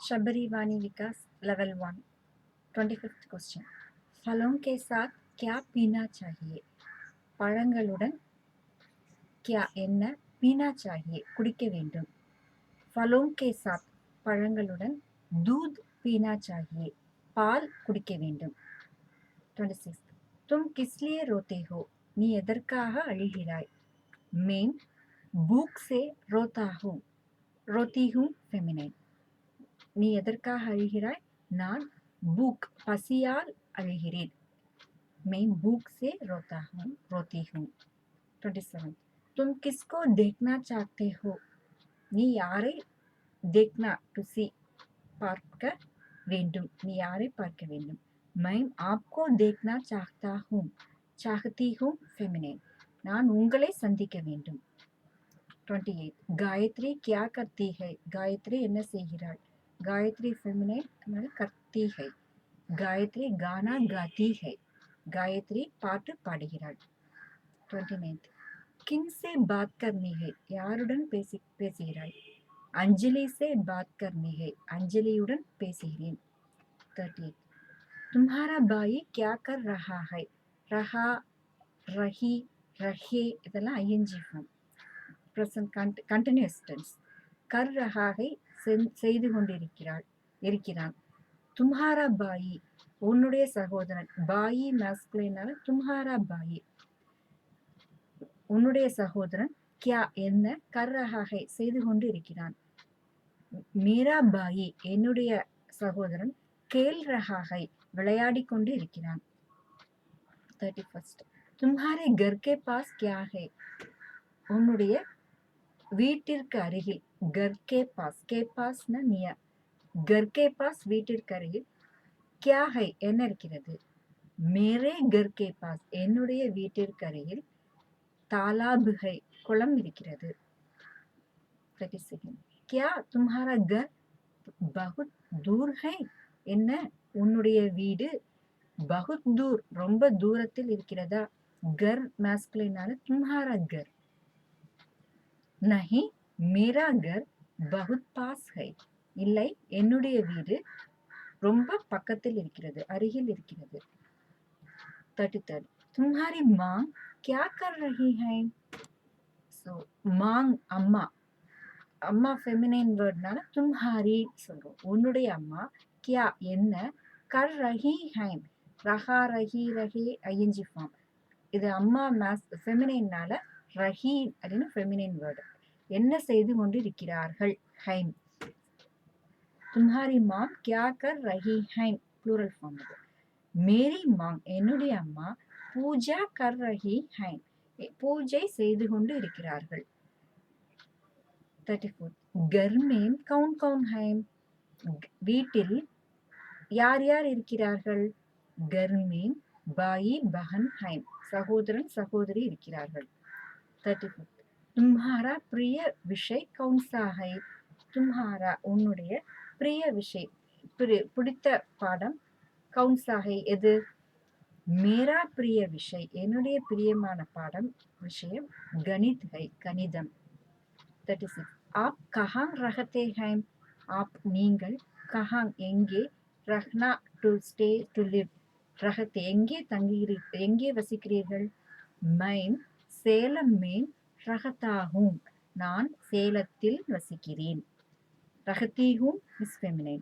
शबरी वाणी विकास level 1 25th question फलों के साथ क्या पीना चाहिए பழங்களுடன் क्या என்ன पीना चाहिए குடிக்க வேண்டும் फलों के साथ பழங்களுடன் दूध पीना चाहिए பால் குடிக்க வேண்டும் 26 तुम किस लिए रोते हो நீ எதற்காக அழுகிறாய் मैं भूख से रोती हूँ फेमिनिन நீ எதற்காக அழுகிறாய் நான் भूख பசியால் அழுகிறேன் मैं भूख से रोती हूँ 27 तुम किसको देखना चाहते हो நீ யாரை देखना to see பார்க்க வேண்டும் நீ யாரை பார்க்க வேண்டும் मैं आपको देखना चाहती हूँ फेमिनिन நான் உங்களை சந்திக்க வேண்டும் 28 गायत्री क्या करती है गायत्री என்ன செய்கிறாள் गायत्री फेमिनिन करती है गायत्री गाना गाती है गायत्री பாட்டு பாடுகிறாள் 29 किन से बात करनी है யாருடன் பேசுகிறாய் अंजलि से बात करनी है अंजलिயுடன் பேசுகிறேன் 30 तुम्हारा भाई क्या कर रहा है रहा रही रहे இதெல்லாம் ING form present continuous tense कर रहा है செய்து இருக்கிறான் तुम्हारा भाई உன்னுடைய சகோதரன் பாயி மேஸ்குலினால तुम्हारा भाई உன்னுடைய சகோதரன் क्या என்ன कर रहा है செய்து கொண்டு இருக்கிறான் मेरा भाई என்னுடைய சகோதரன் खेल रहा है விளையாடிக் கொண்டு இருக்கிறான் 31 तुम्हारे घर के पास क्या है உன்னுடைய வீட்டிற்கு அருகில் घर के पास நியர் घर के पास வீட்டிற்கு அருகில் क्या है என்ன இருக்கிறது मेरे घर के पास என்னுடைய வீட்டிற்கு அருகில் तालाब है குளம் இருக்கிறது 32 क्या तुम्हारा घर बहुत दूर है என்ன உன்னுடைய வீடு बहुत दूर ரொம்ப தூரத்தில் இருக்கிறதா घर मैस्कुलिनाல तुम्हारा घर नहीं मेरा घर बहुत पास है இல்லை என்னுடைய வீடு ரொம்ப பக்கத்தில் இருக்கிறது அருகில் இருக்கிறது 33 तुम्हारी माँ क्या कर रही है so மாங் அம்மா ஃபெமினைன் வேர்ட்னால तुम्हारी சொல்றோம் உன்னுடைய அம்மா क्या என்ன कर रही है रहा रही रहे ஐஎன்ஜி ஃபார்ம் இது அம்மா ஃபெமினைன்னால ரஹி அப்படின்னு ஃபெமினைன் வேர்டு என்ன செய்து கொண்டு இருக்கிறார்கள் ஹைம் तुम्हारी माँ क्या कर रही है प्लूरल ஃபார்ம் இது मेरी माँ என்னுடைய அம்மா பூஜா कर रही है பூஜை செய்து கொண்டு இருக்கிறார்கள் 34 घर में कौन कौन है வீட்டில் யார் யார் இருக்கிறார்கள் घर में भाई बहन है சகோதரன் சகோதரி இருக்கிறார்கள் 35 तुम्हारा प्रिय विषय कौन सा है तुम्हारा உன்னுடைய प्रिय विषय பிடித்த பாடம் कौन सा है எது मेरा प्रिय विषय என்னுடைய பிரியமான பாடம் விஷயம் गणित है கணிதம் 36 आप कहाँ रहते हैं आप நீங்கள் कहाँ எங்கே रहना to stay to live रहते எங்கே வசிக்கிறீர்கள் मैं சேலம் में रहता हूँ நான் சேலத்தில் வசிக்கிறேன் रहती हूँ इस फेमिनिन